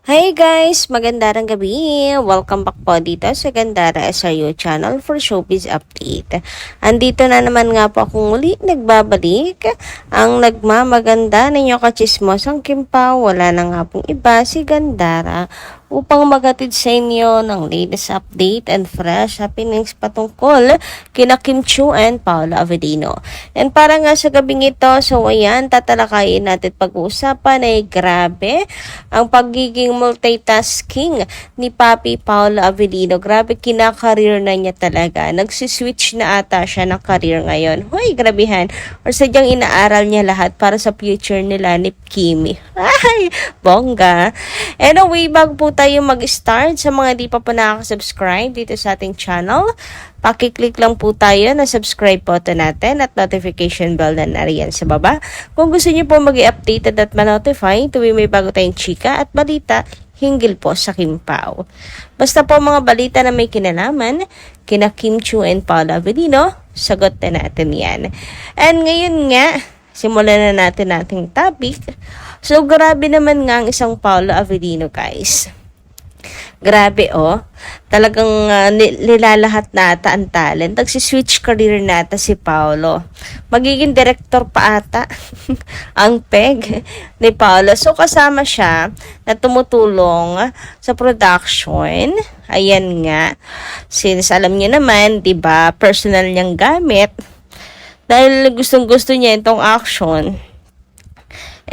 Hey guys! Magandang gabi! Welcome back po dito sa Gandara SRU channel for Showbiz Update. Andito na naman nga po akong muli nagbabalik. Ang nagmamaganda ninyo kachismosang Kim Pao, wala na nga pong iba si Gandara upang magatid sa inyo ng latest update and fresh happenings patungkol kina Kim Chiu and Paula Avellino. And para nga sa gabing ito, so ayan, tatalakayin natin pag-uusapan ay grabe ang pagiging multitasking ni Papi Paula Avellino. Grabe, kinakareer na niya talaga. Nagsiswitch na ata siya ng career ngayon. Hoy, grabihan. Or sadyang inaaral niya lahat para sa future nila ni Kimi. Ay, bongga. Anyway, bago po tayo mag-start, sa mga di pa po nakaka-subscribe dito sa ating channel, pakiclick lang po tayo na subscribe button natin at notification bell na nariyan sa baba. Kung gusto niyo po mag-i-updated at ma-notify tuwing may bago tayong chika at balita hinggil po sa Kim Pao. Basta po mga balita na may kinalaman kina Kim Chiu and Paula Avellino, sagot na natin yan. And ngayon nga, simulan na natin ating topic. So, grabe naman nga ang isang Paula Avellino, guys. Grabe, oh. Talagang nilalahat na ata ang talent. Nagsiswitch career na ata si Paolo. Magiging director pa ata ang peg ni Paolo. So, kasama siya na tumutulong sa production. Ayan nga. Since alam niyo naman, diba, personal niyang gamit. Dahil gustong-gusto niya itong action.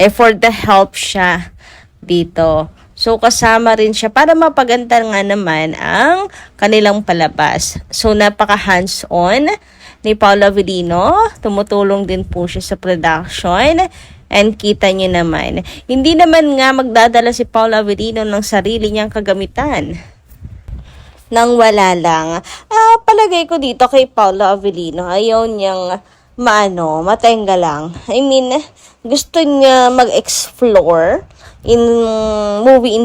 For the help siya dito. So, kasama rin siya para mapaganda nga naman ang kanilang palabas. So, napaka hands-on ni Paula Avellino. Tumutulong din po siya sa production. And kita niyo naman, hindi naman nga magdadala si Paula Avellino ng sarili niyang kagamitan. Nang wala lang. Palagay ko dito kay Paula Avellino, ayaw niyang matenga lang. I mean, gusto niya mag-explore in movie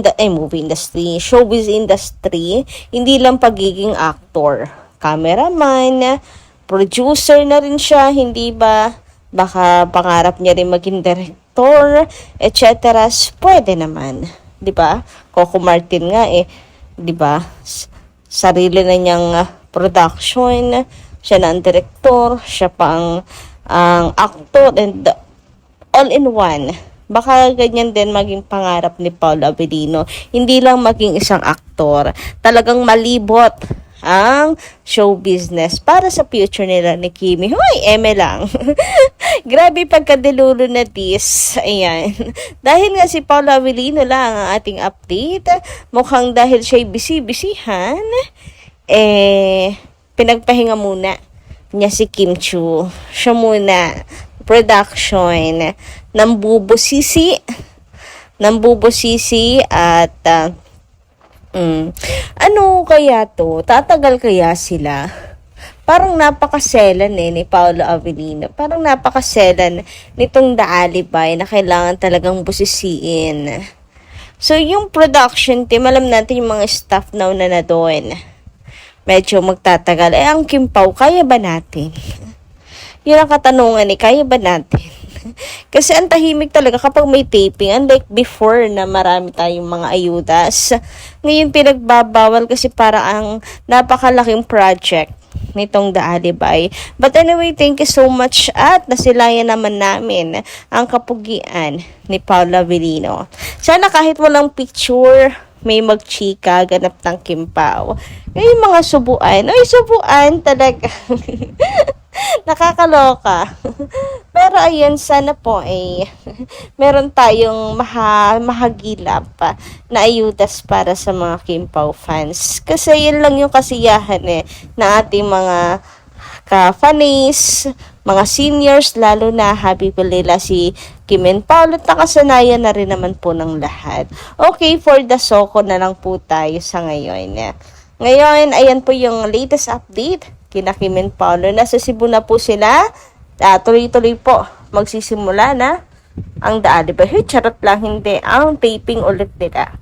industry, showbiz industry, hindi lang pagiging actor, cameraman, producer na rin siya, hindi ba? Baka pangarap niya rin maging director, etc. Pwede naman, 'di ba? Coco Martin nga 'di ba? Sarili na niyang production, siya na ang director, siya pa ang actor and all in one. Baka ganyan din maging pangarap ni Paula Avellino. Hindi lang maging isang aktor. Talagang malibot ang show business para sa future nila ni Kimi. Hoy, eme lang. Grabe pagkadilulo na this. Ayan. Dahil nga si Paula Avellino lang ang ating update. Mukhang dahil siya'y busy-busyhan, pinagpahinga muna niya si Kim Chiu. Siya muna. Production ng bubusisi at ano kaya to? Tatagal kaya sila? Parang napakaselan ni Paula Avellino. Parang napakaselan nitong The Alibay na kailangan talagang busisiin. So, yung production team, alam natin yung mga staff na doon. Medyo magtatagal. Ang Kim Pao, kaya ba natin? Yun ang katanungan kaya ba natin? Kasi ang tahimik talaga kapag may taping. Unlike before na marami tayong mga ayudas. Ngayon pinagbabawal kasi para ang napakalaking project nitong The Alibay. But anyway, thank you so much at nasilayan naman namin ang kapugian ni Paula Avellino. Sana kahit walang picture, may magchika, ganap ng Kim Pao. Ngayon mga subuan. Ay, subuan talaga. Nakakaloka. Pero ayun, sana po meron tayong mahagilap na ayudas para sa mga Kim Pao fans. Kasi yun lang yung kasiyahan na ating mga ka-fanies, mga seniors, lalo na happy nila si Kim and Paul at nakasanayan na rin naman po ng lahat. Okay, for the Soko na lang po tayo sa ngayon. Ngayon, ayan po yung latest update kina Kim and Paolo. Nasa Cebu na po sila. Tuloy-tuloy po magsisimula na ang The Alibay. Charot lang, hindi. Ang taping ulit nila.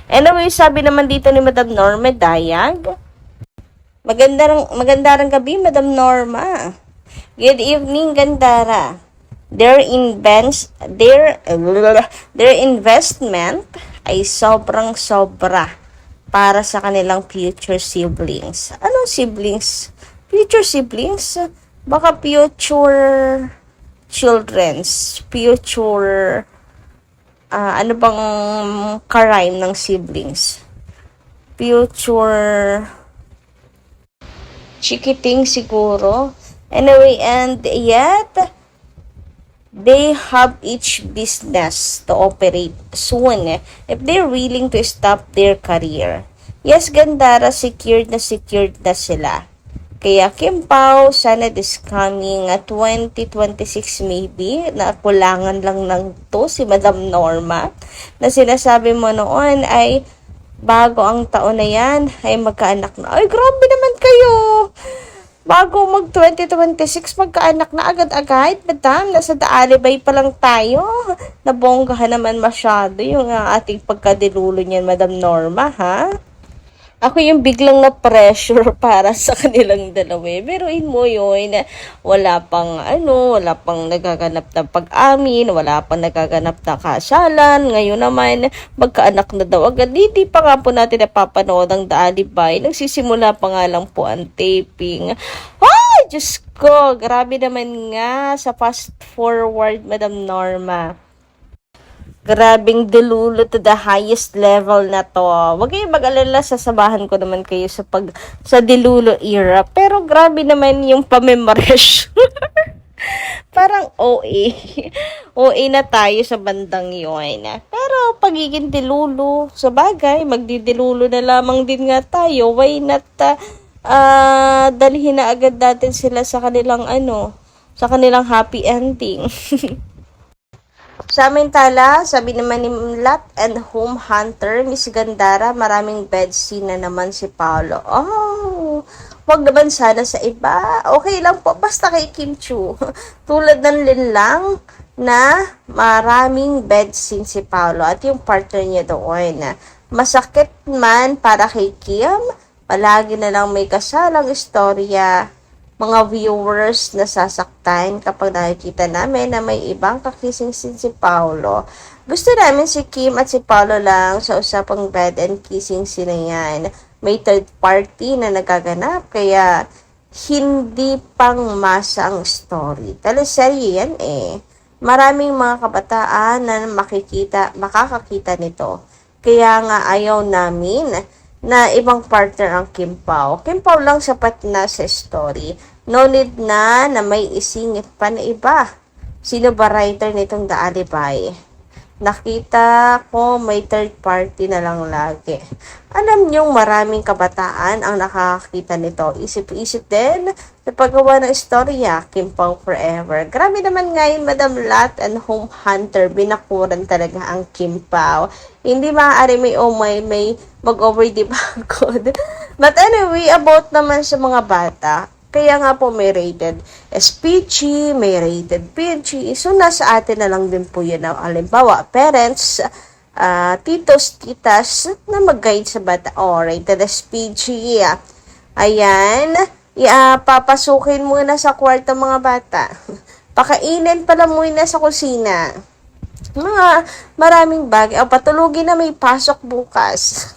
Anyway, sabi naman dito ni Madam Norma Dayag. Magandang gabi, Madam Norma. Good evening, Gandara. Their investment ay sobrang sobra para sa kanilang future siblings. Anong siblings? Future siblings? Baka future children's, future, ano bang karime ng siblings? Future chikiting siguro. Anyway, and yet, they have each business to operate soon if they're willing to stop their career. Yes, Gandara, secured na sila. Kaya Kim Pao, sana this coming 2026 maybe, na kulangan lang ng to si Madam Norma, na sinasabi mo noon ay bago ang taon na yan, ay magkaanak na. Ay, grabe naman kayo! Bago mag 2026, magkaanak na agad-agad, madam. Nasa daalibay pa lang tayo. Nabonggahan naman masyado yung ating pagkadilulo niyan, Madam Norma, ha? Ako yung biglang na-pressure para sa kanilang dalawa. Biruin mo yun, wala pang nagaganap na pag-amin, wala pang nagaganap na kasalan. Ngayon naman, magkaanak na daw agad. Hindi pa nga po natin napapanood ang Daalibay. Nagsisimula pa nga lang po ang taping. Ay, Diyos ko, grabe naman nga sa fast forward, Madam Norma. Grabing delulu to the highest level na to. Huwag kayong mag-alala, sasabahan ko naman kayo sa delulu era. Pero grabe naman yung pamemorasyon. Parang OA. OA na tayo sa bandang yun. Pero pagiging delulu, sa bagay, magdidelulu na lamang din nga tayo. Why not dalhin na agad natin sila sa kanilang sa kanilang happy ending. Samantala, sabi naman ni Lot and Home Hunter, Miss Gandara, maraming bed scene na naman si Paolo. Oh, wag naman sana sa iba. Okay lang po, basta kay Kim Chu. Tulad ng linlang na maraming bed scene si Paolo at yung partner niya doon. Masakit man para kay Kim, palagi na lang may kasalang istorya. Mga viewers nasasaktan kapag nakikita namin na may ibang kakissing scene si Paolo. Gusto namin si Kim at si Paolo lang sa usapang bed and kissing scene na yan. May third party na nagaganap kaya hindi pang masa ang story. Teleserye yan eh. Maraming mga kabataan na makakakita nito. Kaya nga ayaw namin na ibang partner ang Kim Pao. Kim Pao lang sapat na sa story. No need na may isingit pa na iba. Sino ba writer nitong Daalibay? Nakita ko may third party na lang lagi. Alam niyong maraming kabataan ang nakakita nito. Isip-isip din sa paggawa ng istorya, Kim Pao forever. Grabe naman ngayon, Madam Lot and Home Hunter, binakuran talaga ang Kim Pao. Hindi maaari may mag-over the barcode. But anyway, about naman sa mga bata, kaya nga po may rated SPG, may rated PG. So, nasa atin na lang din po yun. Halimbawa, parents, titos, titas, na mag-guide sa bata. Rated SPG. Ayan. Papasukin muna sa kwarto mga bata. Pakainin pala muna sa kusina. Maraming bagay. Patulugin na may pasok bukas.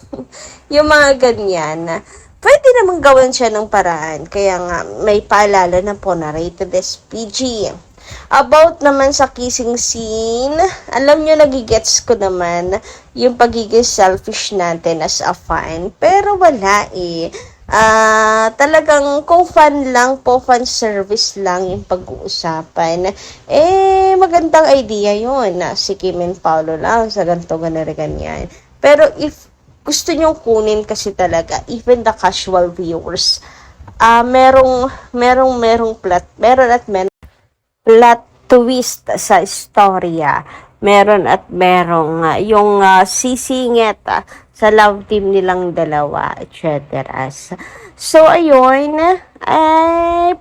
Yung mga ganyan. Pwede namang gawin siya ng paraan. Kaya nga, may paalala na po na rated SPG. About naman sa kissing scene, alam nyo, nagigets ko naman yung pagiging selfish natin as a fan. Pero wala eh. Talagang kung fan lang po, fan service lang yung pag-uusapan. Magandang idea yun. Si Kim and Paolo lang sa ganito, ganyan. Pero if gusto nyong kunin kasi talaga, even the casual viewers, merong plot twist sa istorya. Meron at merong yung sisingit sa love team nilang dalawa, etc. So, ayun, ay,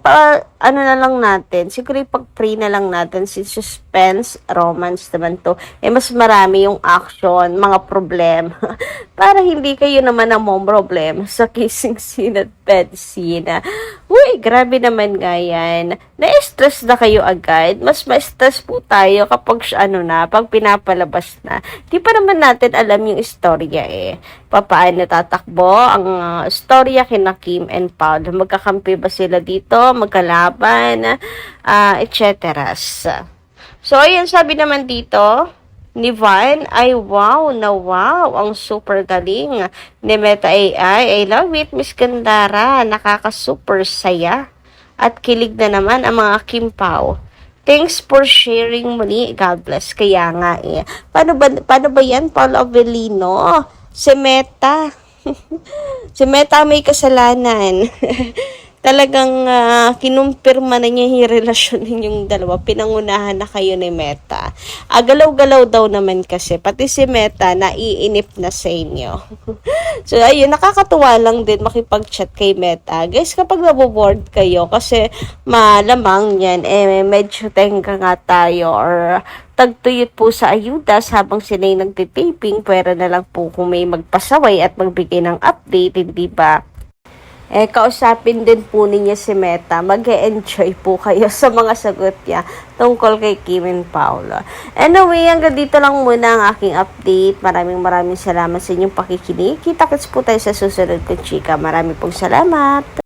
ano na lang natin, siguro ipag-pray na lang natin, si suspense, romance naman to, mas marami yung action, mga problema, para hindi kayo naman ang problema sa kissing scene at bed scene. Uy, grabe naman nga yan. Na-stress na kayo agad. Mas ma-stress po tayo kapag pag pinapalabas na. Di pa naman natin alam yung istorya papaano tatakbo ang storya kina Kim and Paul. Magkakampi ba sila dito? Magkalaban? Etc. So, ayun, sabi naman dito, ni Vine, ay wow, ang super galing ni Meta AI. I love it, Miss Gandara. Nakaka-super saya. At kilig na naman ang mga Kim Pao. Thanks for sharing muli. God bless. Kaya nga Paano ba yan, Paul Avellino? Si Meta. Si Meta may kasalanan. Talagang kinumpirma na niya yung relasyon ninyong dalawa. Pinangunahan na kayo ni Meta. Galaw-galaw daw naman kasi. Pati si Meta naiinip na sa inyo. So, ayun, nakakatuwa lang din makipag-chat kay Meta. Guys, kapag naboboard kayo, kasi malamang yan, medyo tenga nga tayo or tagtuyot po sa ayudas habang sila'y nagtitaping. Pwera na lang po kung may magpasaway at magbigay ng update, hindi ba? Kausapin din po ninyo si Meta. Mag-e-enjoy po kayo sa mga sagot niya tungkol kay Kim and Paolo. Anyway, hanggang dito lang muna ang aking update. Maraming salamat sa inyong pakikinig. Kita-kits po tayo sa susunod kong chika. Maraming pong salamat.